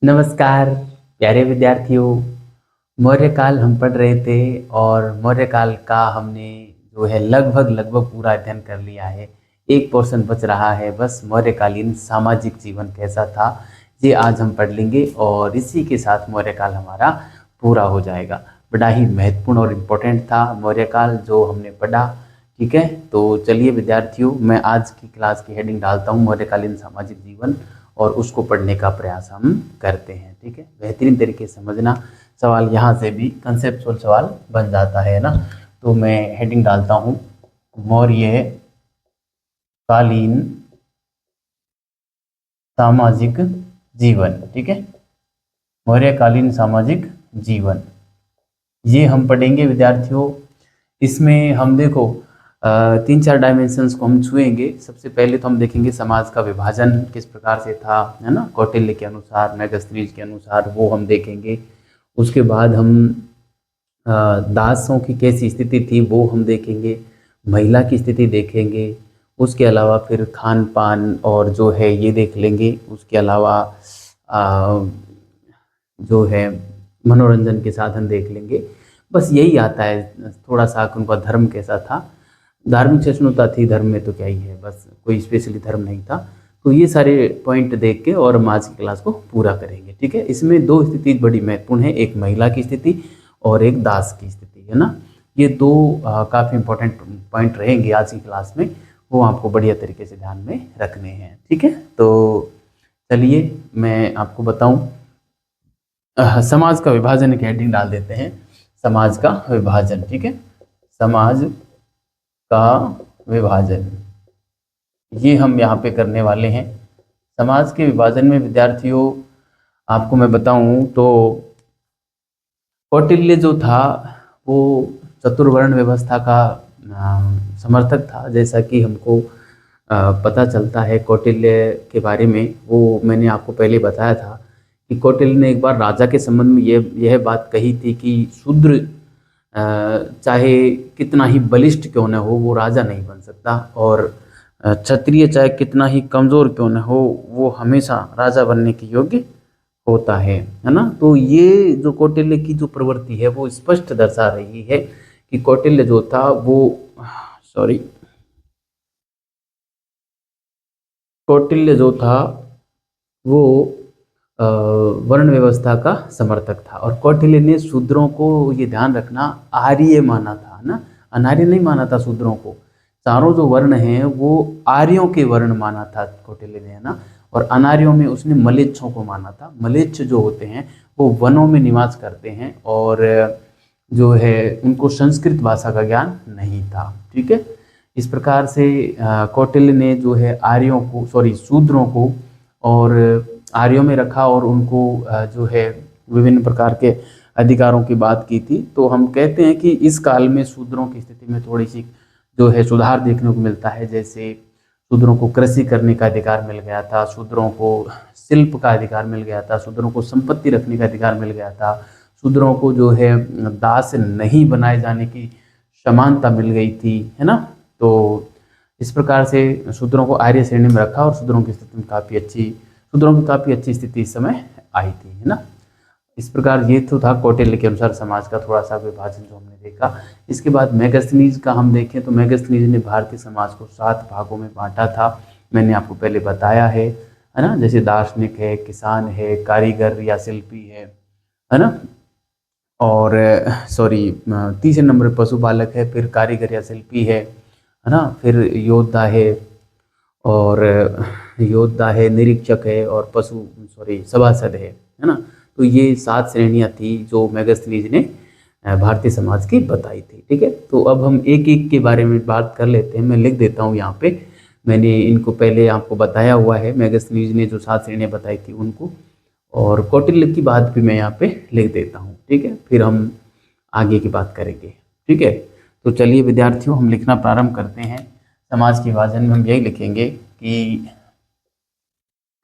नमस्कार प्यारे विद्यार्थियों। मौर्य काल हम पढ़ रहे थे और मौर्य काल का हमने जो है लगभग पूरा अध्ययन कर लिया है। एक पोर्शन बच रहा है, बस मौर्यकालीन सामाजिक जीवन कैसा था ये आज हम पढ़ लेंगे और इसी के साथ मौर्य काल हमारा पूरा हो जाएगा। बड़ा ही महत्वपूर्ण और इम्पोर्टेंट था मौर्य काल जो हमने पढ़ा। ठीक है, तो चलिए विद्यार्थियों, मैं आज की क्लास की हेडिंग डालता हूँ मौर्यकालीन सामाजिक जीवन और उसको पढ़ने का प्रयास हम करते हैं। ठीक है, बेहतरीन तरीके से समझना। सवाल यहाँ से भी कंसेप्चुअल सवाल बन जाता है ना। तो मैं हेडिंग डालता हूँ मौर्य कालीन सामाजिक जीवन। ठीक है, मौर्यकालीन सामाजिक जीवन ये हम पढ़ेंगे विद्यार्थियों। इसमें हम देखो तीन चार डायमेंशंस को हम छुएंगे। सबसे पहले तो हम देखेंगे समाज का विभाजन किस प्रकार से था, है ना, कौटिल्य के अनुसार, मेगास्थनीज के अनुसार, वो हम देखेंगे। उसके बाद हम दासों की कैसी स्थिति थी वो हम देखेंगे, महिला की स्थिति देखेंगे। उसके अलावा फिर खान पान और जो है ये देख लेंगे। उसके अलावा जो है मनोरंजन के साधन देख लेंगे। बस यही आता है। थोड़ा सा उनका धर्म कैसा था, धार्मिक सहिष्णुता थी धर्म में, तो क्या ही है, बस कोई स्पेशली धर्म नहीं था। तो ये सारे पॉइंट देख के और हम आज की क्लास को पूरा करेंगे। ठीक है, इसमें दो स्थिति बड़ी महत्वपूर्ण है, एक महिला की स्थिति और एक दास की स्थिति, है ना। ये दो काफ़ी इंपॉर्टेंट पॉइंट रहेंगे आज की क्लास में, वो आपको बढ़िया तरीके से ध्यान में रखने हैं। ठीक है, तो चलिए मैं आपको बताऊं। समाज का विभाजन की हेडिंग डाल देते हैं, समाज का विभाजन। ठीक है, समाज का विभाजन ये हम यहाँ पे करने वाले हैं। समाज के विभाजन में विद्यार्थियों आपको मैं बताऊं तो कौटिल्य जो था वो चतुर्वर्ण व्यवस्था का समर्थक था। जैसा कि हमको पता चलता है कौटिल्य के बारे में, वो मैंने आपको पहले बताया था कि कौटिल्य ने एक बार राजा के संबंध में यह बात कही थी कि शूद्र चाहे कितना ही बलिष्ठ क्यों न हो वो राजा नहीं बन सकता, और क्षत्रिय चाहे कितना ही कमज़ोर क्यों न हो वो हमेशा राजा बनने के योग्य होता है ना। तो ये जो कौटिल्य की जो प्रवृत्ति है वो स्पष्ट दर्शा रही है कि कौटिल्य जो था वो कौटिल्य जो था वो वर्ण व्यवस्था का समर्थक था। और कौटिल्य ने शूद्रों को, ये ध्यान रखना, आर्य माना था ना, अनार्य नहीं माना था शूद्रों को। चारों जो वर्ण हैं वो आर्यों के वर्ण माना था कौटिल्य ने, है ना। और अनार्यों में उसने मलेच्छों को माना था। मलेच्छ जो होते हैं वो वनों में निवास करते हैं और जो है उनको संस्कृत भाषा का ज्ञान नहीं था। ठीक है, इस प्रकार से कौटिल्य ने जो है आर्यों को, शूद्रों को और आर्यों में रखा और उनको जो है विभिन्न प्रकार के अधिकारों की बात की थी। तो हम कहते हैं कि इस काल में शूद्रों की स्थिति में थोड़ी सी जो है सुधार देखने को मिलता है। जैसे शूद्रों को कृषि करने का अधिकार मिल गया था, शूद्रों को शिल्प का अधिकार मिल गया था, शूद्रों को संपत्ति रखने का अधिकार मिल गया था, शूद्रों को जो है दास नहीं बनाए जाने की समानता मिल गई थी, है ना। तो इस प्रकार से शूद्रों को आर्य श्रेणी में रखा और शूद्रों की स्थिति में शूद्रों की काफ़ी अच्छी स्थिति इस समय आई थी, है ना। इस प्रकार ये तो था कौटिल्य के अनुसार समाज का थोड़ा सा विभाजन जो हमने देखा। इसके बाद मेगास्थनीज का हम देखें तो मेगास्थनीज ने भारतीय समाज को 7 भागों में बांटा था। मैंने आपको पहले बताया है ना। जैसे दार्शनिक है, किसान है, कारीगर या शिल्पी है ना, और तीसरे नंबर पर पशुपालक है, फिर कारीगर या शिल्पी है ना, फिर योद्धा है, निरीक्षक है और सभासद है ना। तो ये 7 श्रेणियां थी जो मेगास्थनीज ने भारतीय समाज की बताई थी। ठीक है, तो अब हम एक एक के बारे में बात कर लेते हैं। मैं लिख देता हूँ यहाँ पे, मैंने इनको पहले आपको बताया हुआ है, मेगास्थनीज ने जो 7 श्रेणियां बताई थी उनको, और कौटिल्य की बात भी मैं यहाँ पे लिख देता हूँ। ठीक है, फिर हम आगे की बात करेंगे। ठीक है, तो चलिए विद्यार्थियों हम लिखना प्रारंभ करते हैं। समाज के विभाजन में हम यही लिखेंगे कि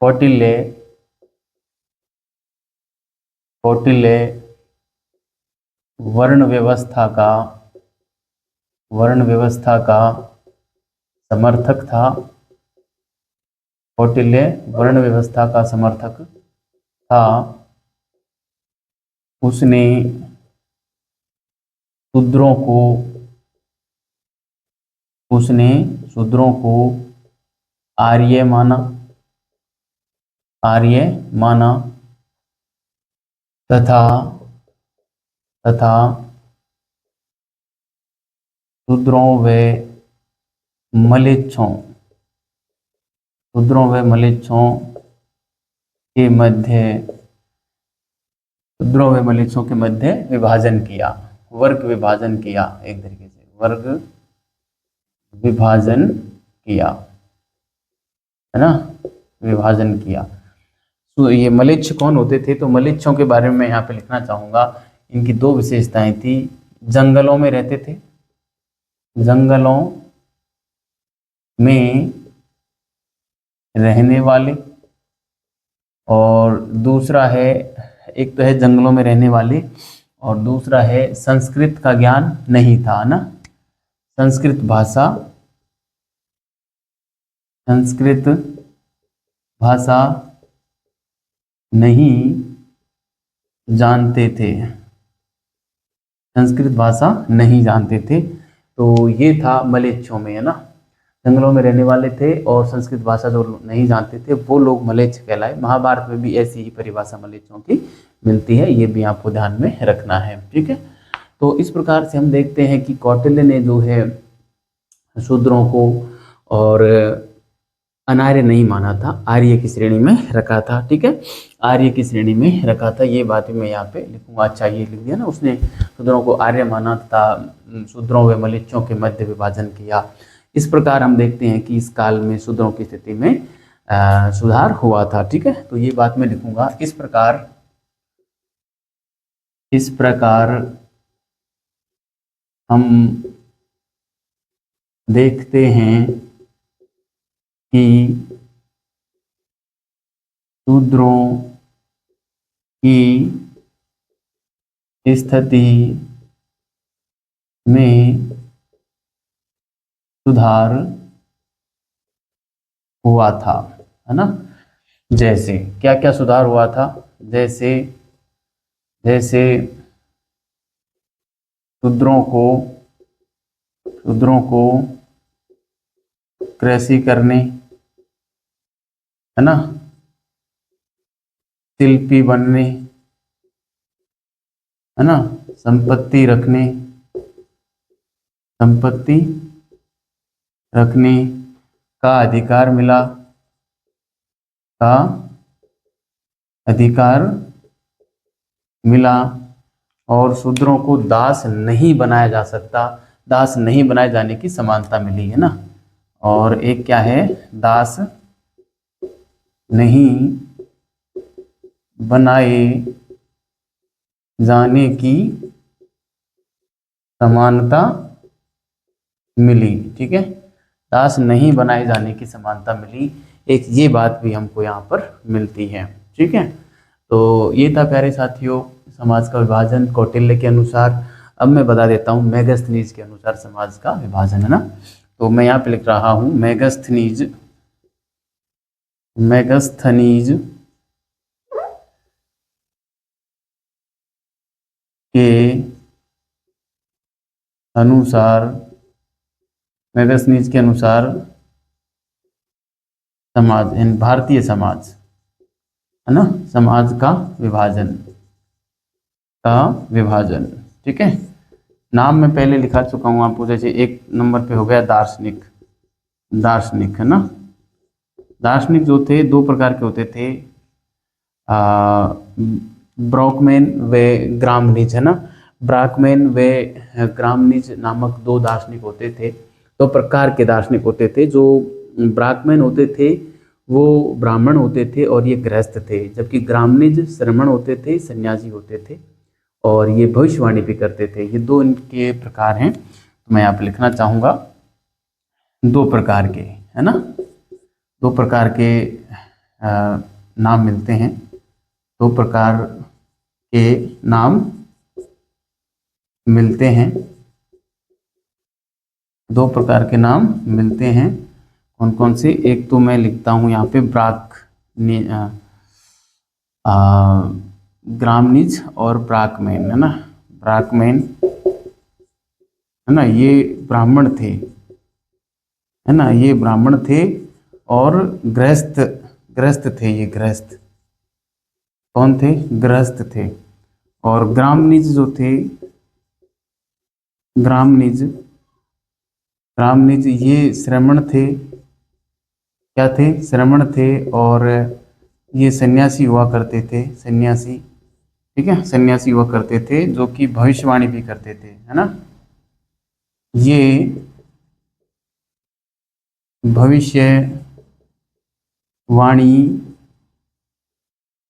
कौटिल्य वर्ण व्यवस्था का समर्थक था। कौटिल्य वर्ण व्यवस्था का समर्थक था उसने शूद्रों को उसने शूद्रों को आर्य माना तथा तथा शूद्रों व मलेच्छों के मध्य विभाजन किया, वर्ग विभाजन किया, एक तरीके से वर्ग विभाजन किया, है ना, विभाजन किया। तो ये मलेच्छ कौन होते थे? तो मलेच्छों के बारे में मैं यहाँ पे लिखना चाहूँगा। इनकी दो विशेषताएं थी। जंगलों में रहते थे, जंगलों में रहने वाले, और दूसरा है, एक तो है जंगलों में रहने वाले और दूसरा है संस्कृत का ज्ञान नहीं था ना, संस्कृत भाषा नहीं जानते थे, संस्कृत भाषा नहीं जानते थे। तो ये था मलेच्छों में, है ना, जंगलों में रहने वाले थे और संस्कृत भाषा जो नहीं जानते थे वो लोग मलेच्छ कहलाए। महाभारत में भी ऐसी ही परिभाषा मलेच्छों की मिलती है, ये भी आपको ध्यान में रखना है, ठीक है। तो इस प्रकार से हम देखते हैं कि कौटिल्य ने जो है शूद्रों को और अनार्य नहीं माना था, आर्य की श्रेणी में रखा था, ठीक है, आर्य की श्रेणी में रखा था। ये बात भी मैं यहाँ पे लिखूंगा। अच्छा, ये लिख दिया ना, उसने शूद्रों को आर्य माना था, शूद्रों व मलेच्छों के मध्य विभाजन किया। इस प्रकार हम देखते हैं कि इस काल में शूद्रों की स्थिति में सुधार हुआ था, ठीक है। तो ये बात मैं लिखूंगा। इस प्रकार हम देखते हैं कि शूद्रों की स्थिति में सुधार हुआ था, है ना। जैसे क्या क्या सुधार हुआ था? जैसे शूद्रों को कृषि करने, है ना, शिल्पी बनने, है ना, संपत्ति रखने का अधिकार मिला और शूद्रों को दास नहीं बनाया जा सकता, दास नहीं बनाए जाने की समानता मिली, है ना। और एक क्या है? दास नहीं बनाए जाने की समानता मिली, ठीक है, दास नहीं बनाए जाने की समानता मिली। एक ये बात भी हमको यहाँ पर मिलती है, ठीक है। तो ये था प्यारे साथियों समाज का विभाजन कौटिल्य के अनुसार। अब मैं बता देता हूँ मेगास्थनीज के अनुसार समाज का विभाजन, है ना। तो मैं यहाँ पे लिख रहा हूँ मेगास्थनीज के अनुसार, मेगास्थनीज के अनुसार समाज, भारतीय समाज, है ना, समाज का विभाजन, ठीक है। नाम मैं पहले लिखा चुका हूँ आपको। जैसे एक नंबर पे हो गया दार्शनिक, है ना। दार्शनिक जो थे दो प्रकार के होते थे, ब्रॉकमैन व ग्रामनिज, है ना। ब्राकमैन व ग्रामनिज नामक दो दार्शनिक होते थे, दो प्रकार के दार्शनिक होते थे। जो ब्राकमैन होते थे वो ब्राह्मण होते थे और ये गृहस्थ थे, जबकि ग्रामनिज श्रमण होते थे, सन्यासी होते थे और ये भविष्यवाणी भी करते थे। ये दो इनके प्रकार हैं। तो मैं यहाँ पे लिखना चाहूँगा दो प्रकार के, है ना, दो प्रकार के नाम मिलते हैं, दो प्रकार के नाम मिलते हैं, दो प्रकार के नाम मिलते हैं। कौन कौन से? एक तो मैं लिखता हूँ यहाँ पे ग्रामनिज और ब्राह्मण, है ना, ब्राह्मण, है ना, ये ब्राह्मण थे, है ना, ये ब्राह्मण थे। और गृहस्थ, गृहस्थ थे, ये गृहस्थ कौन थे? गृहस्थ थे। और ग्रामनिज जो थे, ग्रामनिज, ग्रामनिज ये श्रमण थे। क्या थे? श्रमण थे। और ये सन्यासी हुआ करते थे, सन्यासी, ठीक है, सन्यासी हुआ करते थे, जो कि भविष्यवाणी भी करते थे, है ना, ये भविष्यवाणी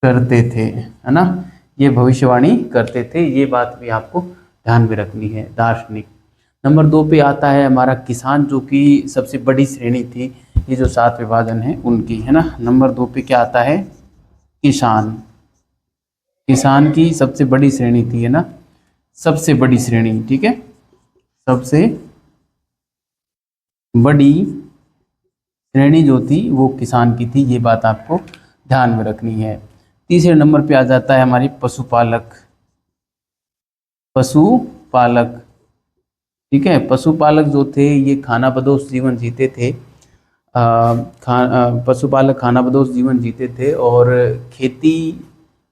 करते थे, है ना, ये भविष्यवाणी करते थे। ये बात भी आपको ध्यान में रखनी है। दार्शनिक। नंबर 2 पे आता है हमारा किसान, जो कि सबसे बड़ी श्रेणी थी, ये जो 7 विभाजन है उनकी, है ना। नंबर 2 पे क्या आता है? किसान। किसान की सबसे बड़ी श्रेणी थी, है ना, सबसे बड़ी श्रेणी, ठीक है, सबसे बड़ी श्रेणी जो थी वो किसान की थी। ये बात आपको ध्यान में रखनी है। तीसरे नंबर पे आ जाता है हमारी पशुपालक। पशुपालक, ठीक है, पशुपालक जो थे ये खानाबदोश जीवन जीते थे। पशुपालक खानाबदोश जीवन जीते थे और खेती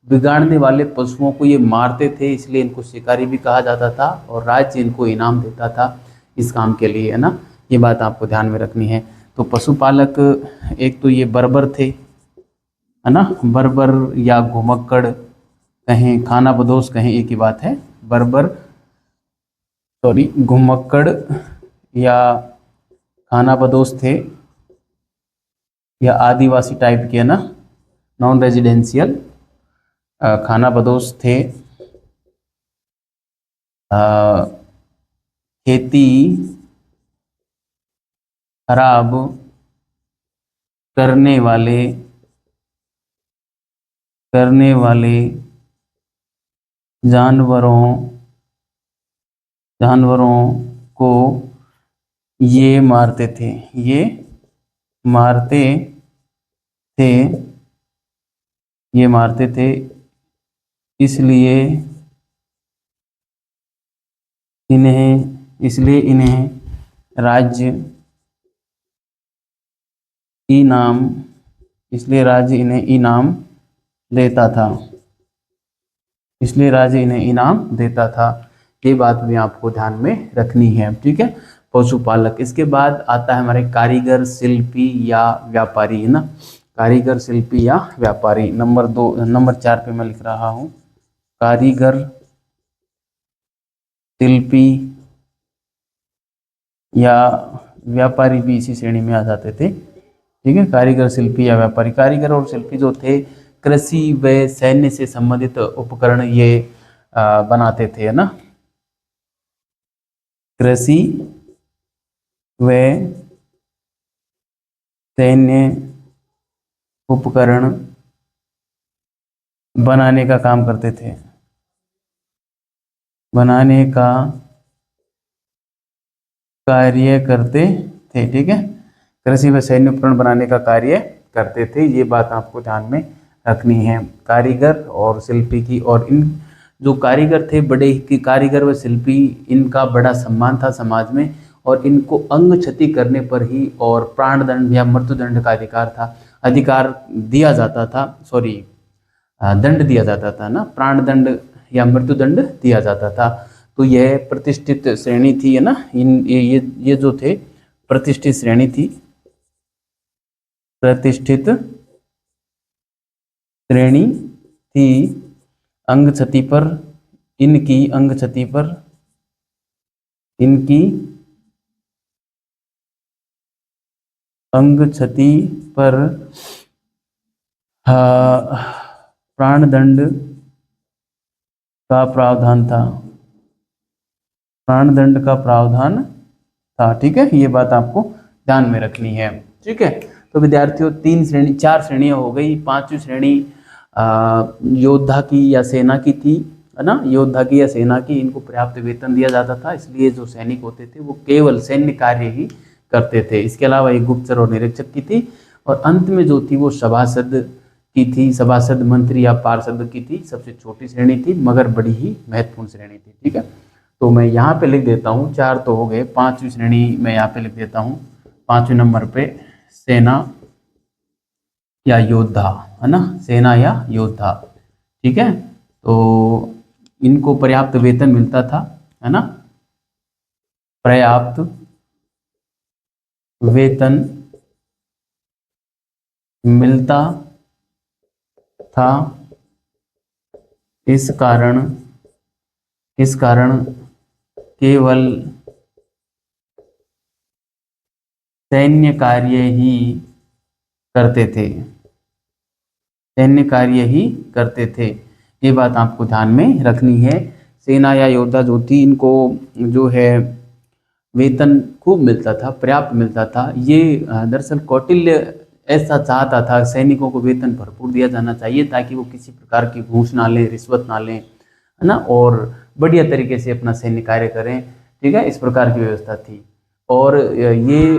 बिगाड़ने वाले पशुओं को ये मारते थे, इसलिए इनको शिकारी भी कहा जाता था और राज्य इनको इनाम देता था इस काम के लिए, है ना। ये बात आपको ध्यान में रखनी है। तो पशुपालक, एक तो ये बर्बर थे, है ना, बर्बर या घुमक्कड़ कहें, खानाबदोश कहें, एक ही बात है। बर्बर, सॉरी, घुमक्कड़ या खानाबदोश थे, या आदिवासी टाइप के, है ना, नॉन रेजिडेंशियल खानाबदोश थे। खेती खराब करने वाले जानवरों को ये मारते थे, ये मारते थे, ये मारते थे, इसलिए इन्हें राज्य इनाम, इसलिए राज्य इन्हें इनाम देता था, इसलिए राज्य इन्हें इनाम देता था। ये बात भी आपको ध्यान में रखनी है, ठीक है। पशुपालक। इसके बाद आता है हमारे कारीगर, शिल्पी या व्यापारी, है ना, कारीगर, शिल्पी या व्यापारी। नंबर 4 पे मैं लिख रहा हूँ, कारीगर, शिल्पी या व्यापारी भी इसी श्रेणी में आ जाते थे, ठीक है। कारीगर, शिल्पी या व्यापारी। कारीगर और शिल्पी जो थे कृषि व सैन्य से संबंधित उपकरण ये बनाते थे, है ना, कृषि व सैन्य उपकरण बनाने का काम करते थे, बनाने का कार्य करते थे, ठीक है, कृषि व सैन्य उपकरण बनाने का कार्य करते थे। ये बात आपको ध्यान में रखनी है, कारीगर और शिल्पी की। और इन जो कारीगर थे, बड़े की कारीगर व शिल्पी, इनका बड़ा सम्मान था समाज में, और इनको अंग क्षति करने पर ही और प्राणदंड या मृत्युदंड का अधिकार दिया जाता था, सॉरी, दंड दिया जाता था ना, प्राणदंड या मृत्युदंड दिया जाता था। तो यह प्रतिष्ठित श्रेणी थी, है ना, ये जो थे प्रतिष्ठित श्रेणी थी, प्रतिष्ठित श्रेणी थी। अंग क्षति पर इनकी, अंग क्षति पर इनकी, अंग क्षति पर प्राणदंड का प्रावधान था, प्राणदंड का प्रावधान था, ठीक है। ये बात आपको ध्यान में रखनी है, ठीक है। तो विद्यार्थियों 4 श्रेणियां हो गई। 5वीं श्रेणी योद्धा की या सेना की थी, है ना, योद्धा की या सेना की। इनको पर्याप्त वेतन दिया जाता था, इसलिए जो सैनिक होते थे वो केवल सैन्य कार्य ही करते थे। इसके अलावा एक गुप्तचर और निरीक्षक की थी, और अंत में जो थी वो सभासद की थी, सभासद, मंत्री या पार्षद की थी, सबसे छोटी श्रेणी थी मगर बड़ी ही महत्वपूर्ण श्रेणी थी। ठीक है, तो मैं यहाँ पे लिख देता हूँ, 4 तो हो गए, 5वीं श्रेणी मैं यहाँ पे लिख देता हूँ, 5वें नंबर पे सेना या योद्धा, है ना, सेना या योद्धा। ठीक है, तो इनको पर्याप्त वेतन मिलता था, है ना, पर्याप्त वेतन मिलता था, इस कारण केवल सैन्य कार्य ही करते थे, सैन्य कार्य ही करते थे। ये बात आपको ध्यान में रखनी है। सेना या योद्धा जो थी, इनको जो है वेतन खूब मिलता था, पर्याप्त मिलता था। ये दरअसल कौटिल्य ऐसा चाहता था, सैनिकों को वेतन भरपूर दिया जाना चाहिए ताकि वो किसी प्रकार की घूस ना लें, रिश्वत ना लें, है ना, और बढ़िया तरीके से अपना सैन्य कार्य करें। ठीक है, इस प्रकार की व्यवस्था थी। और ये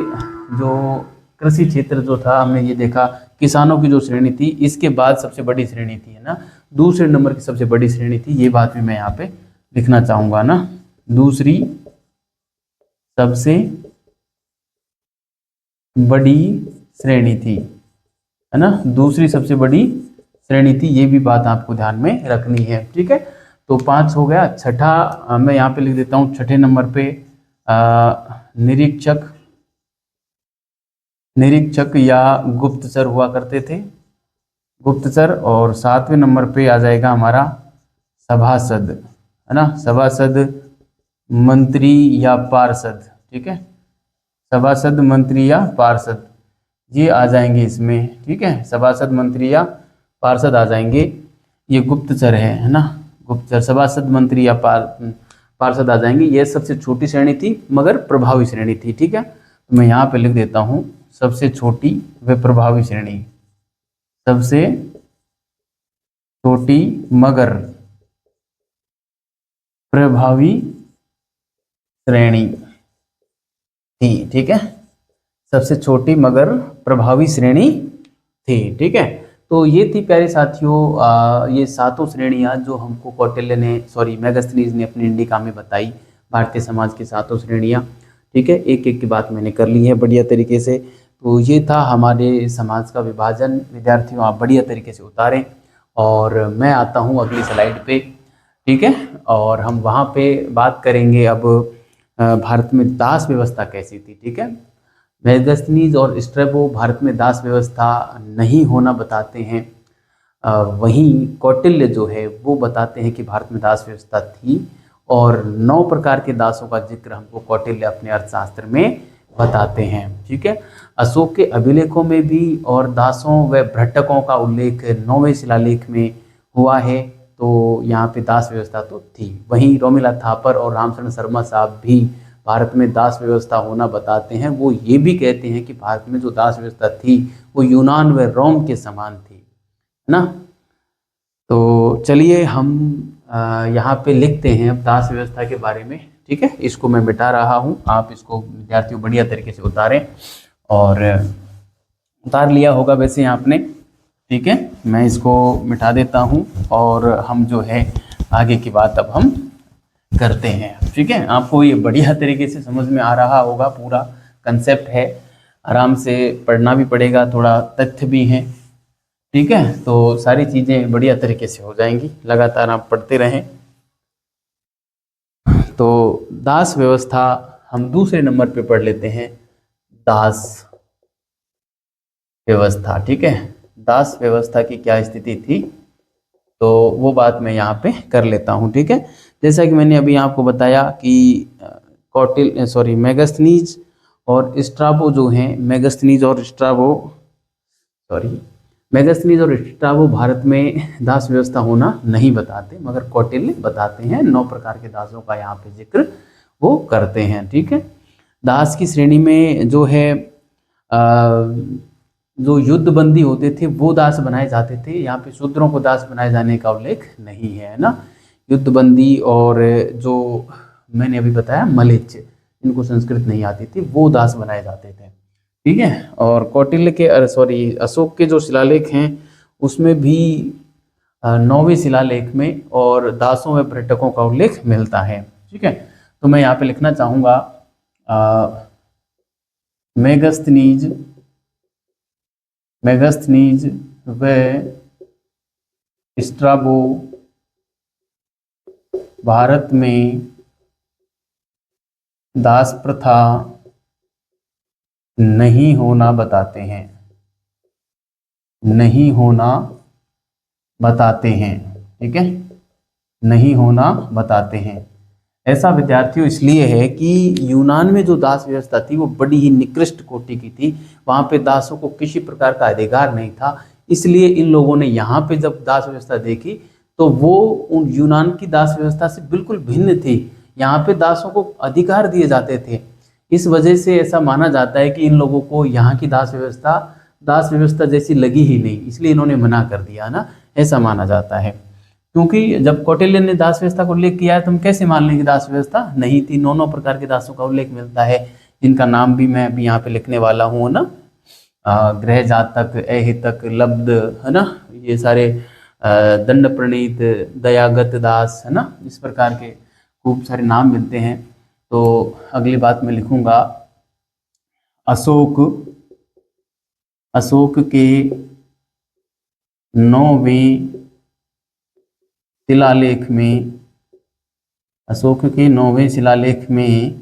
जो कृषि क्षेत्र जो था, हमने ये देखा किसानों की जो श्रेणी थी, इसके बाद सबसे बड़ी श्रेणी थी, है ना, दूसरे नंबर की सबसे बड़ी श्रेणी थी। ये बात भी मैं यहाँ पे लिखना चाहूँगा ना, दूसरी सबसे बड़ी श्रेणी थी, है ना, दूसरी सबसे बड़ी श्रेणी थी। ये भी बात आपको ध्यान में रखनी है। ठीक है, तो 5 हो गया। छठा मैं यहाँ पे लिख देता हूँ, छठे नंबर पे निरीक्षक, निरीक्षक या गुप्तचर हुआ करते थे, गुप्तचर। और 7वें नंबर पे आ जाएगा हमारा सभासद, है ना, सभासद, मंत्री या पार्षद। ठीक है, सभासद, मंत्री या पार्षद, ये आ जाएंगे इसमें। ठीक है, सभासद, मंत्री या पार्षद आ जाएंगे। ये गुप्तचर है ना, गुप्तचर, सभासद, मंत्री या पार्षद आ जाएंगे। ये सबसे छोटी श्रेणी थी मगर प्रभावी श्रेणी थी। ठीक है, तो मैं यहाँ पे लिख देता हूँ, सबसे छोटी व प्रभावी श्रेणी, सबसे छोटी मगर प्रभावी श्रेणी थी। ठीक है, सबसे छोटी मगर प्रभावी श्रेणी थी। ठीक है, तो ये थी प्यारे साथियों ये 7 श्रेणियां जो हमको कौटिल्य ने, मेगास्थनीज ने अपनी इंडिका में बताई, भारतीय समाज की 7 श्रेणियां। ठीक है, एक एक की बात मैंने कर ली है बढ़िया तरीके से। तो ये था हमारे समाज का विभाजन। विद्यार्थियों, आप बढ़िया तरीके से उतारें और मैं आता हूँ अगली स्लाइड पे। ठीक है, और हम वहाँ पे बात करेंगे अब भारत में दास व्यवस्था कैसी थी। ठीक है, मेगास्थनीज और स्ट्रैबो भारत में दास व्यवस्था नहीं होना बताते हैं, वहीं कौटिल्य जो है वो बताते हैं कि भारत में दास व्यवस्था थी। और 9 प्रकार के दासों का जिक्र हमको कौटिल्य अपने अर्थशास्त्र में बताते हैं। ठीक है, अशोक के अभिलेखों में भी और दासों व भ्रटकों का उल्लेख 9वें शिलालेख में हुआ है। तो यहाँ पे दास व्यवस्था तो थी। वहीं रोमिला थापर और रामशरण शर्मा साहब भी भारत में दास व्यवस्था होना बताते हैं। वो ये भी कहते हैं कि भारत में जो दास व्यवस्था थी वो यूनान व रोम के समान थी, है ना। तो चलिए हम यहाँ पे लिखते हैं अब दास व्यवस्था के बारे में। ठीक है, इसको मैं मिटा रहा हूँ, आप इसको विद्यार्थियों बढ़िया तरीके से उतारें। और उतार लिया होगा वैसे आपने। ठीक है, मैं इसको मिटा देता हूँ और हम जो है आगे की बात अब हम करते हैं। ठीक है, आपको ये बढ़िया तरीके से समझ में आ रहा होगा, पूरा कंसेप्ट है, आराम से पढ़ना भी पड़ेगा, थोड़ा तथ्य भी हैं। ठीक है, तो सारी चीज़ें बढ़िया तरीके से हो जाएंगी, लगातार आप पढ़ते रहें। तो दास व्यवस्था हम दूसरे नंबर पे पढ़ लेते हैं, दास व्यवस्था। ठीक है, दास व्यवस्था की क्या स्थिति थी तो वो बात मैं यहाँ पे कर लेता हूँ। ठीक है, जैसा कि मैंने अभी आपको बताया कि मेगास्थनीज और स्ट्राबो जो हैं, मेगास्थनीज और स्ट्राबो भारत में दास व्यवस्था होना नहीं बताते, मगर कौटिल्य बताते हैं। 9 प्रकार के दासों का यहाँ पे जिक्र वो करते हैं। ठीक है, दास की श्रेणी में जो है जो युद्ध बंदी होते थे वो दास बनाए जाते थे। यहाँ पे शूद्रों को दास बनाए जाने का उल्लेख नहीं है ना। युद्ध बंदी और जो मैंने अभी बताया मलेच्छ, इनको संस्कृत नहीं आती थी, वो दास बनाए जाते थे। ठीक है, और कौटिल्य के अशोक के जो शिलालेख हैं उसमें भी 9वें शिलालेख में और दासों व पर्यटकों का उल्लेख मिलता है। ठीक है, तो मैं यहाँ पे लिखना चाहूँगा मेगस्थनीज व स्ट्राबो भारत में दास प्रथा नहीं होना बताते हैं, नहीं होना बताते हैं। ठीक है, नहीं होना बताते हैं। ऐसा विद्यार्थियों इसलिए है कि यूनान में जो दास व्यवस्था थी वो बड़ी ही निकृष्ट कोटि की थी। वहाँ पे दासों को किसी प्रकार का अधिकार नहीं था। इसलिए इन लोगों ने यहाँ पे जब दास व्यवस्था देखी तो वो उन यूनान की दास व्यवस्था से बिल्कुल भिन्न थी। यहाँ पे दासों को अधिकार दिए जाते थे। इस वजह से ऐसा माना जाता है कि इन लोगों को यहाँ की दास व्यवस्था जैसी लगी ही नहीं, इसलिए इन्होंने मना कर दिया ना, ऐसा माना जाता है। क्योंकि जब कौटिल्य ने दास व्यवस्था का उल्लेख किया है तो हम कैसे मान लें कि दास व्यवस्था नहीं थी। 9 प्रकार के दासों का उल्लेख मिलता है, जिनका नाम भी मैं अभी यहाँ पे लिखने वाला हूँ ना, गृह जातक, अहितक, लब्ध, है ना, ये सारे दंड प्रणीत, दयागत दास, है ना, इस प्रकार के खूब सारे नाम मिलते हैं। तो अगली बात मैं लिखूंगा अशोक के 9वें शिलालेख में, अशोक के 9वें शिलालेख में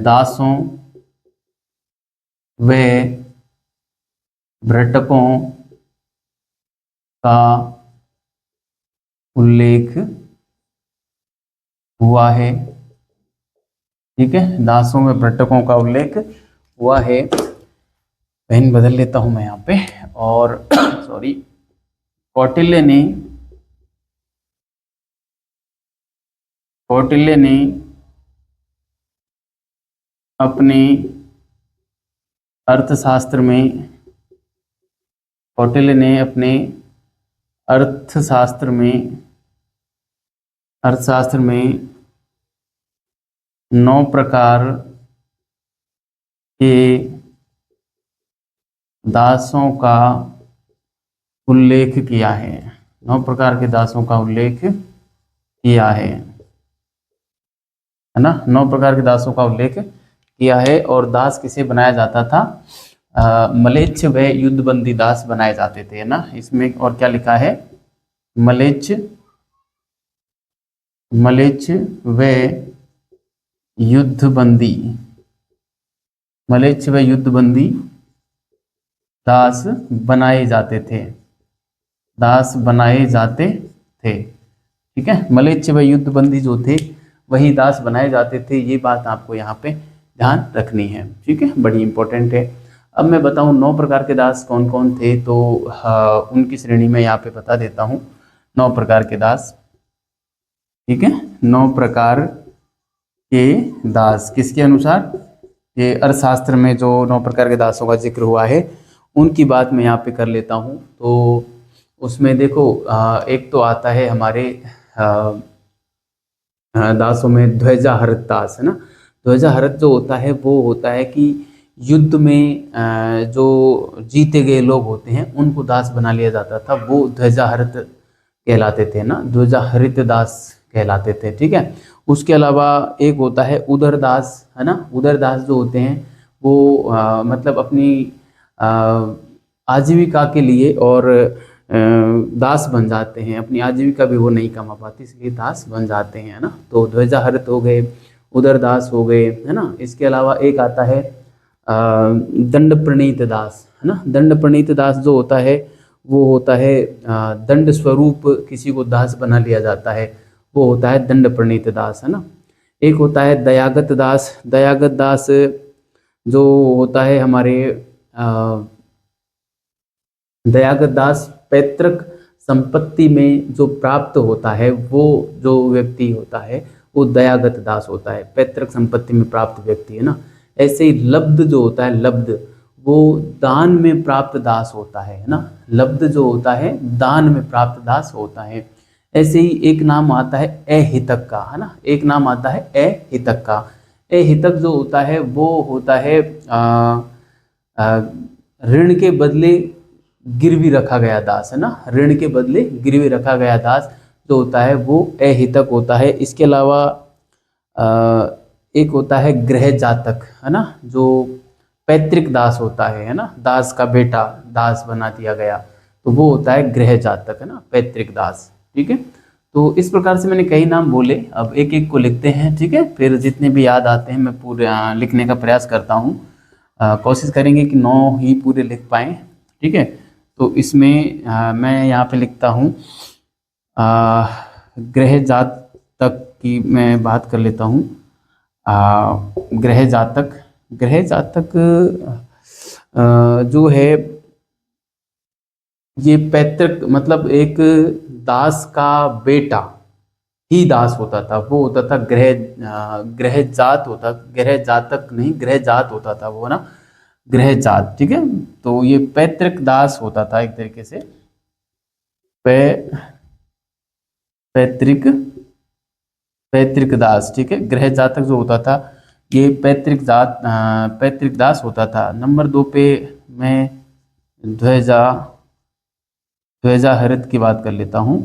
दासों व पर्यटकों का उल्लेख हुआ है। ठीक है, दासों व पर्यटकों का उल्लेख हुआ है। पेन बदल लेता हूं मैं यहाँ पे। और सॉरी, कौटिल्य ने अपने अर्थशास्त्र में 9 प्रकार के दासों का उल्लेख किया है। 9 प्रकार के दासों का उल्लेख किया है ना, 9 प्रकार के दासों का उल्लेख किया है। और दास किसे बनाया जाता था? मलेच्छ व युद्धबंदी दास बनाए जाते थे, है ना। इसमें और क्या लिखा है? मलेच्छ व युद्धबंदी, मलेच्छ व युद्धबंदी दास बनाए जाते थे, ठीक है। मलेच्छ व युद्धबंदी जो थे वही दास बनाए जाते थे। ये बात आपको यहाँ पे ध्यान रखनी है, ठीक है, बड़ी इंपॉर्टेंट है। अब मैं बताऊँ 9 प्रकार के दास कौन कौन थे, तो उनकी श्रेणी में यहाँ पे बता देता हूँ 9 प्रकार के दास, ठीक है। 9 प्रकार के दास किसके अनुसार? ये अर्थशास्त्र में जो 9 प्रकार के दासों का जिक्र हुआ है उनकी बात मैं यहाँ पे कर लेता हूँ। तो उसमें देखो एक तो आता है हमारे दासों में ध्वजाहरत दास, है ना। ध्वजाहरत जो होता है वो होता है कि युद्ध में जो जीते गए लोग होते हैं उनको दास बना लिया जाता था, वो ध्वजाहरत कहलाते थे ना, ध्वजाहरित दास कहलाते थे, ठीक है। उसके अलावा एक होता है उदर दास, है ना। उदर दास जो होते हैं वो मतलब अपनी आजीविका के लिए और दास बन जाते हैं, अपनी आजीविका भी वो नहीं कमा पाते इसलिए दास बन जाते हैं, है ना। तो ध्वजाहरित हो गए, उदर दास हो गए, है ना। इसके अलावा एक आता है दंड प्रणीत दास, है ना। दंड प्रणीत दास जो होता है वो होता है दंड स्वरूप किसी को दास बना लिया जाता है, वो होता है दंड प्रणीत दास, है ना। एक होता है दयागत दास। दयागत दास जो होता है हमारे दयागत दास पैतृक संपत्ति में जो प्राप्त होता है वो जो व्यक्ति होता है वो दयागत दास होता है, पैतृक संपत्ति में प्राप्त व्यक्ति, है ना। ऐसे ही लब्ध जो होता है, लब्ध वो दान में प्राप्त दास होता है ना। लब्ध जो होता है दान में प्राप्त दास होता है। ऐसे ही एक नाम आता है अहितक का, है ना। एक नाम आता है अहितक का। अहितक जो होता है वो होता है ऋण के बदले गिरवी रखा गया दास, है ना, ऋण के बदले गिरवी रखा गया दास जो होता है वो अहितक होता है। इसके अलावा एक होता है गृह जातक, है ना, जो पैतृक दास होता है ना, दास का बेटा दास बना दिया गया, तो वो होता है गृह जातक, है ना, पैतृक दास। ठीक है, तो इस प्रकार से मैंने कई नाम बोले, अब एक एक को लिखते हैं। ठीक है, फिर जितने भी याद आते हैं मैं पूरे लिखने का प्रयास करता हूँ। कोशिश करेंगे कि 9 ही पूरे लिख पाएँ। ठीक है, तो इसमें मैं यहाँ पे लिखता हूँ गृह जातक की मैं बात कर लेता हूँ। गृह जातक, गृह जातक जो है ये पैतृक, मतलब एक दास का बेटा ही दास होता था, वो होता था गृह जात होता, गृह जातक नहीं, गृह जात होता था वो ना, गृह जात। ठीक है, तो ये पैतृक दास होता था एक तरीके से, पैतृक पैतृक दास। ठीक है, गृह जातक जो होता था ये पैतृक दास होता था। नंबर 2 पे मैं ध्वजाहरित की बात कर लेता हूँ।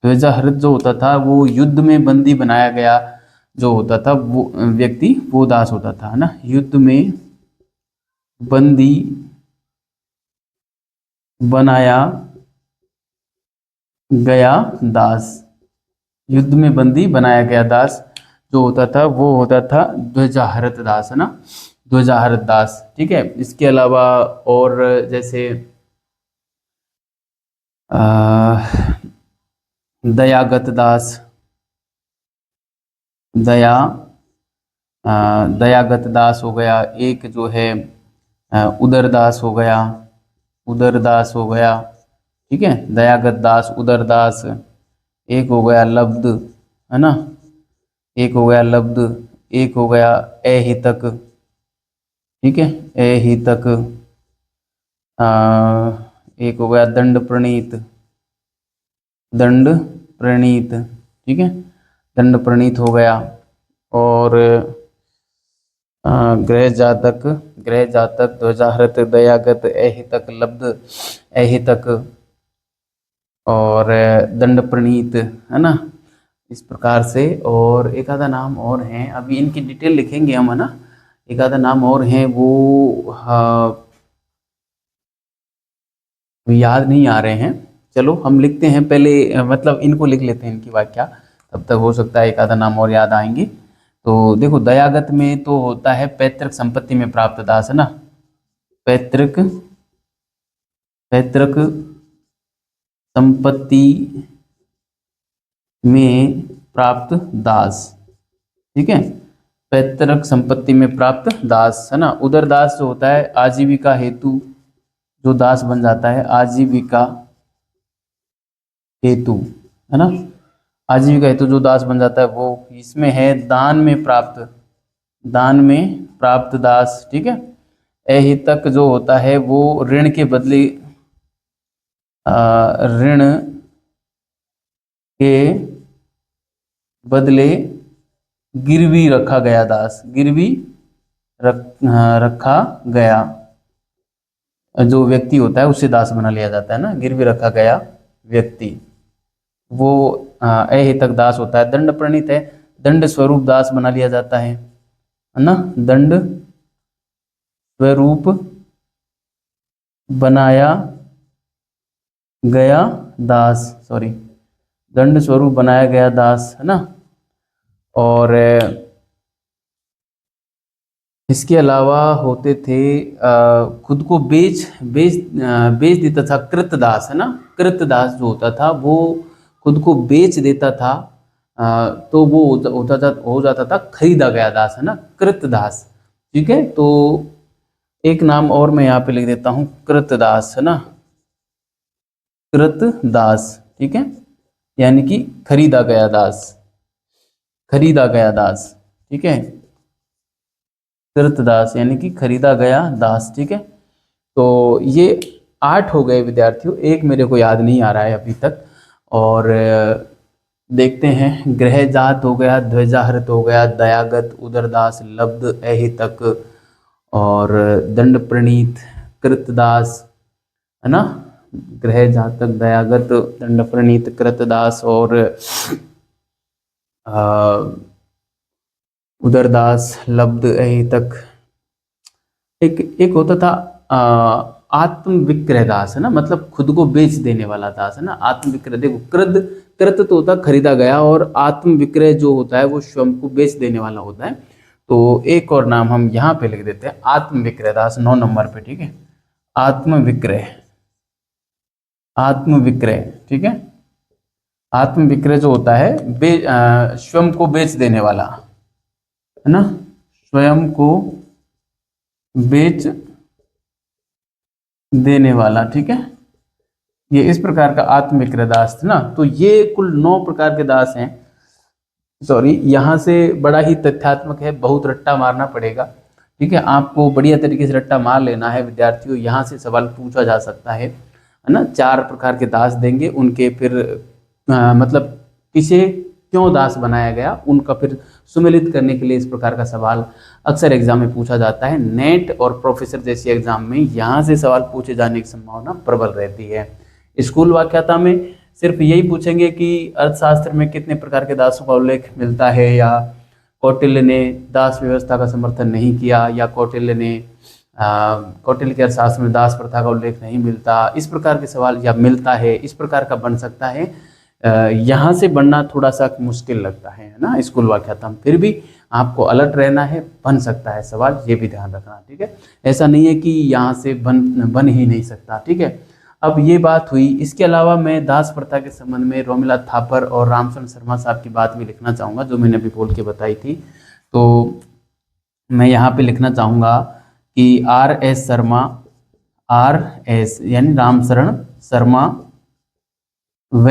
ध्वजाहरित जो होता था वो युद्ध में बंदी बनाया गया जो होता था वो व्यक्ति, वो दास होता था, है ना, युद्ध में बंदी बनाया गया दास, युद्ध में बंदी बनाया गया दास जो होता था वो होता था ध्वजाहरित दास, है ना, ध्वजाहरित दास। ठीक है, इसके अलावा और जैसे दयागत दास, दयागत दास हो गया। एक जो है उदरदास हो गया, उदरदास हो गया। ठीक है, दयागत दास, उदरदास। एक हो गया लब्ध, है ना, एक हो गया लब्ध, एक हो गया अहितक। ठीक है, अहितक। एक हो गया दंड प्रणीत, दंड प्रणीत। ठीक है, दंड प्रणीत हो गया। और गृह जातक, गृह जातक, ध्वजाहरित, दयागत, अहितक, लब्ध, अहितक और दंड प्रणीत, है ना, इस प्रकार से। और एक आधा नाम और हैं, अभी इनकी डिटेल लिखेंगे हम, है ना, एक आधा नाम और हैं वो याद नहीं आ रहे हैं। चलो हम लिखते हैं पहले, मतलब इनको लिख लेते हैं, इनकी व्याख्या, तब तक हो सकता है एक आधा नाम और याद आएंगे। तो देखो, दयागत में तो होता है पैतृक संपत्ति में प्राप्त दास, है ना, पैतृक संपत्ति में प्राप्त दास। ठीक है, पैतृक संपत्ति में प्राप्त दास, है ना। उदरदास जो होता है आजीविका हेतु जो दास बन जाता है, आजीविका हेतु, है ना, आजीविका हेतु जो दास बन जाता है वो इसमें है दान में प्राप्त, दान में प्राप्त दास। ठीक है, अहितक जो होता है वो ऋण के बदले ऋण के बदले गिरवी रखा गया दास, गिरवी रखा गया जो व्यक्ति होता है उसे दास बना लिया जाता है ना, गिरवी रखा गया व्यक्ति वो अहितक दास होता है। दंड प्रणीत है, दंड स्वरूप दास बना लिया जाता है ना, दंड स्वरूप बनाया गया दास, सॉरी, दंड स्वरूप बनाया गया दास, है ना। और इसके अलावा होते थे खुद को बेच देता था कृतदास, है ना, कृतदास जो होता था वो खुद को बेच देता था, तो वो हो जाता था खरीदा गया दास, है ना, कृतदास। ठीक है, तो एक नाम और मैं यहाँ पे लिख देता हूँ, कृतदास, है ना, कृतदास। ठीक है, यानी कि खरीदा गया दास, खरीदा गया दास। ठीक है, कृतदास यानी कि खरीदा गया दास। ठीक है, तो ये 8 हो गए विद्यार्थियों, एक मेरे को याद नहीं आ रहा है अभी तक। और देखते हैं, ग्रहजात हो गया, ध्वजाहृत हो गया, दयागत, उदरदास, लब्ध, ऐहितक और दंड प्रणीत, कृतदास, है ना। ग्रह जातक, दयागत, दंड प्रणीत, कृतदास और उदरदास, लब्ध, ऐहितक। एक एक होता था आत्म विक्रय दास, है ना, मतलब खुद को बेच देने वाला दास, है ना। आत्म विक्रय, देखो कृत कृत तो होता खरीदा गया, और आत्म विक्रय जो होता है वो स्वयं को बेच देने वाला होता है। तो एक और नाम हम यहाँ पे लिख देते हैं, आत्म विक्रय दास, 9 नंबर पे, ठीक है। आत्म विक्रय, आत्म विक्रय, ठीक है। आत्म विक्रय जो होता है स्वयं को बेच देने वाला, है ना, स्वयं को बेच देने वाला, ठीक है। ये इस प्रकार का आत्म विक्रय दास था ना। तो ये कुल 9 प्रकार के दास हैं। सॉरी, यहाँ से बड़ा ही तथ्यात्मक है, बहुत रट्टा मारना पड़ेगा, ठीक है। आपको बढ़िया तरीके से रट्टा मार लेना है विद्यार्थियों। यहाँ से सवाल पूछा जा सकता है ना। 4 प्रकार के दास देंगे, उनके फिर मतलब किसे क्यों दास बनाया गया, उनका फिर सुमेलित करने के लिए इस प्रकार का सवाल अक्सर एग्जाम में पूछा जाता है। नेट और प्रोफेसर जैसे एग्जाम में यहाँ से सवाल पूछे जाने की संभावना प्रबल रहती है। स्कूल वाक्यता में सिर्फ यही पूछेंगे कि अर्थशास्त्र में कितने प्रकार के दासों का उल्लेख मिलता है, या कौटिल्य ने दास व्यवस्था का समर्थन नहीं किया, या कौटिल्य के अर्थशास्त्र में दास प्रथा का उल्लेख नहीं मिलता, इस प्रकार के सवाल, या मिलता है, इस प्रकार का बन सकता है। यहाँ से बनना थोड़ा सा मुश्किल लगता है ना स्कूल वाक्यता में। फिर भी आपको अलर्ट रहना है, बन सकता है सवाल, ये भी ध्यान रखना, ठीक है। ऐसा नहीं है कि यहाँ से बन ही नहीं सकता, ठीक है। अब ये बात हुई। इसके अलावा मैं दास प्रथा के संबंध में रोमिला थापर और रामचंद्र शर्मा साहब की बात भी लिखना चाहूँगा, जो मैंने अभी बोल के बताई थी। तो मैं यहाँ पे लिखना चाहूँगा कि R.S. शर्मा, R.S. यानी रामशरण शर्मा व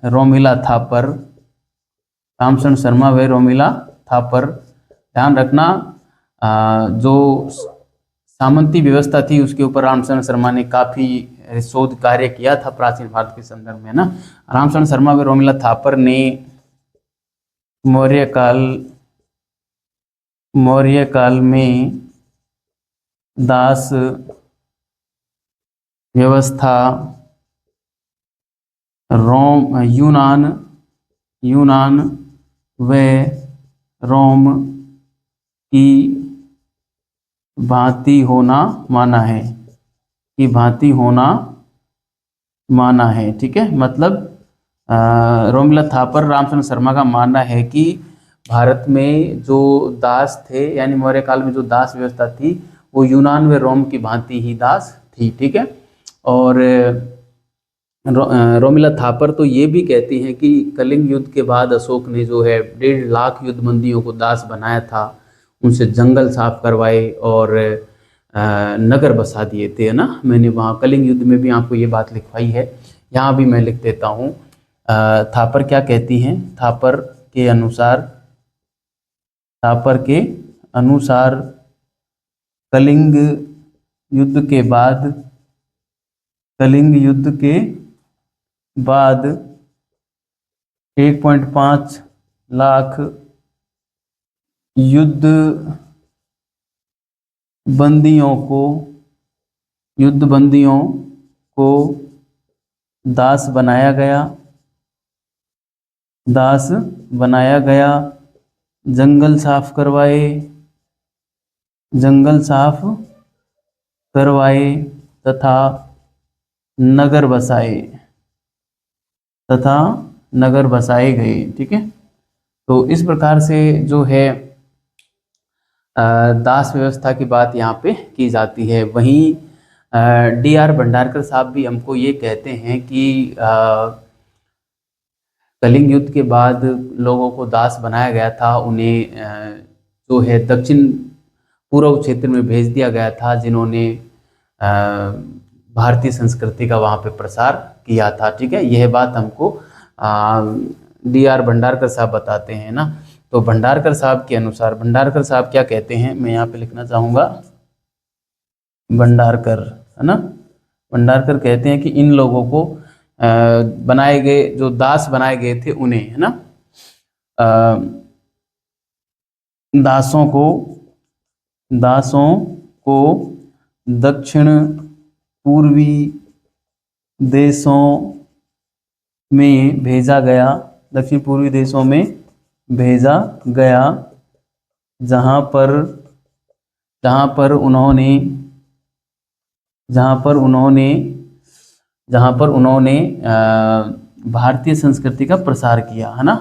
रोमिला थापर, रामचंद्र शर्मा व रोमिला थापर। ध्यान रखना, जो सामंती व्यवस्था थी उसके ऊपर रामचंद्र शर्मा ने काफ़ी शोध कार्य किया था प्राचीन भारत के संदर्भ में ना। रामचंद्र शर्मा व रोमिला थापर ने मौर्य काल में दास व्यवस्था यूनान व रोम की भांति होना माना है, ठीक है। मतलब रोमिला थापर, रामचंद्र शर्मा का मानना है कि भारत में जो दास थे, यानी मौर्य काल में जो दास व्यवस्था थी, वो यूनान व रोम की भांति ही दास थी, ठीक है। और रोमिला थापर तो ये भी कहती हैं कि कलिंग युद्ध के बाद अशोक ने जो है 1.5 लाख युद्धबंदियों को दास बनाया था, उनसे जंगल साफ करवाए और नगर बसा दिए थे, है ना। मैंने वहाँ कलिंग युद्ध में भी आपको ये बात लिखवाई है, यहाँ भी मैं लिख देता हूँ। थापर क्या कहती हैं? थापर के अनुसार कलिंग युद्ध के बाद 1.5 लाख युद्ध बंदियों को दास बनाया गया, जंगल साफ करवाए तथा नगर बसाए गए, ठीक है। तो इस प्रकार से जो है दास व्यवस्था की बात यहाँ पे की जाती है। वहीं D.R. भंडारकर साहब भी हमको ये कहते हैं कि कलिंग युद्ध के बाद लोगों को दास बनाया गया था, उन्हें जो है दक्षिण पूर्व क्षेत्र में भेज दिया गया था, जिन्होंने भारतीय संस्कृति का वहाँ पे प्रसार किया था, ठीक है। यह बात हमको D.R. भंडारकर साहब बताते हैं ना। तो भंडारकर साहब के अनुसार, भंडारकर साहब क्या कहते हैं, मैं यहाँ पे लिखना चाहूँगा, भंडारकर, है ना। भंडारकर कहते हैं कि इन लोगों को बनाए गए जो दास बनाए गए थे उन्हें, है ना, अ, दासों को दासों को दक्षिण पूर्वी देशों में भेजा गया, दक्षिण पूर्वी देशों में भेजा गया, जहां पर जहां पर उन्होंने जहां पर उन्होंने जहां पर उन्होंने भारतीय संस्कृति का प्रसार किया, है ना,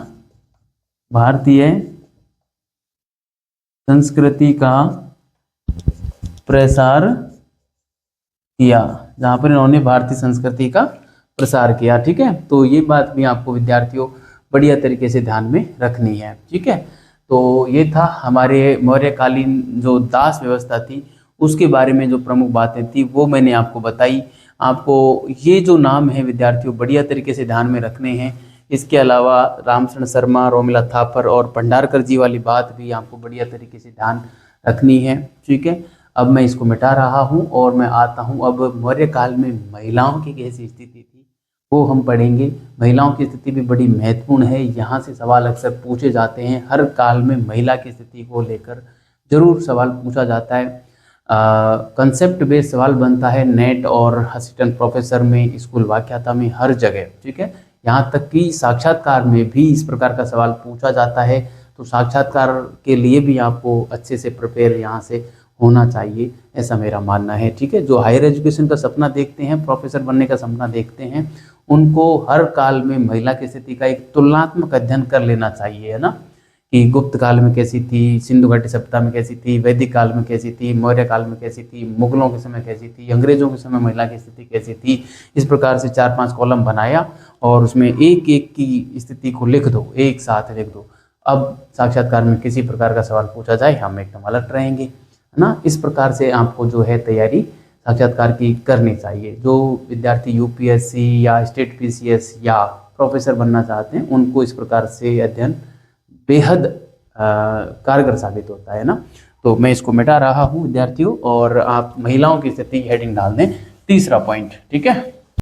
भारतीय संस्कृति का प्रसार किया, जहां पर इन्होंने भारतीय संस्कृति का प्रसार किया। ठीक है, तो ये बात भी आपको विद्यार्थियों बढ़िया तरीके से ध्यान में रखनी है। ठीक है, तो ये था हमारे मौर्यकालीन जो दास व्यवस्था थी उसके बारे में जो प्रमुख बातें थी वो मैंने आपको बताई। आपको ये जो नाम है विद्यार्थियों बढ़िया तरीके से ध्यान में रखने हैं। इसके अलावा रामशरण शर्मा, रोमिला थापर और भंडारकर जी वाली बात भी आपको बढ़िया तरीके से ध्यान रखनी है। ठीक है, अब मैं इसको मिटा रहा हूँ और मैं आता हूँ अब मौर्य काल में महिलाओं की कैसी स्थिति थी वो हम पढ़ेंगे। महिलाओं की स्थिति भी बड़ी महत्वपूर्ण है, यहाँ से सवाल अक्सर पूछे जाते हैं। हर काल में महिला की स्थिति को लेकर जरूर सवाल पूछा जाता है। कंसेप्ट बेस्ड सवाल बनता है नेट और असिस्टेंट प्रोफेसर में, स्कूल व्याख्याता में, हर जगह। ठीक है, यहाँ तक कि साक्षात्कार में भी इस प्रकार का सवाल पूछा जाता है। तो साक्षात्कार के लिए भी आपको अच्छे से प्रिपेयर यहाँ से होना चाहिए, ऐसा मेरा मानना है। ठीक है, जो हायर एजुकेशन का सपना देखते हैं, प्रोफेसर बनने का सपना देखते हैं, उनको हर काल में महिला की स्थिति का एक तुलनात्मक अध्ययन कर लेना चाहिए, है ना, कि गुप्त काल में कैसी थी, सिंधु घाटी सभ्यता में कैसी थी, वैदिक काल में कैसी थी, मौर्य काल में कैसी थी, मुगलों के समय कैसी थी, अंग्रेजों के समय महिला की स्थिति कैसी थी। इस प्रकार से 4-5 कॉलम बनाया और उसमें एक एक की स्थिति को लिख दो, एक साथ लिख दो। अब साक्षात्कार में किसी प्रकार का सवाल पूछा जाए हम एकदम अलर्ट रहेंगे, है ना। इस प्रकार से आपको जो है तैयारी साक्षात्कार की करनी चाहिए। जो विद्यार्थी यूपीएससी या स्टेट पीसीएस या प्रोफेसर बनना चाहते हैं उनको इस प्रकार से अध्ययन बेहद कारगर साबित होता है ना। तो मैं इसको मिटा रहा हूँ विद्यार्थियों और आप महिलाओं की स्थिति हेडिंग डाल दें, तीसरा पॉइंट। ठीक है,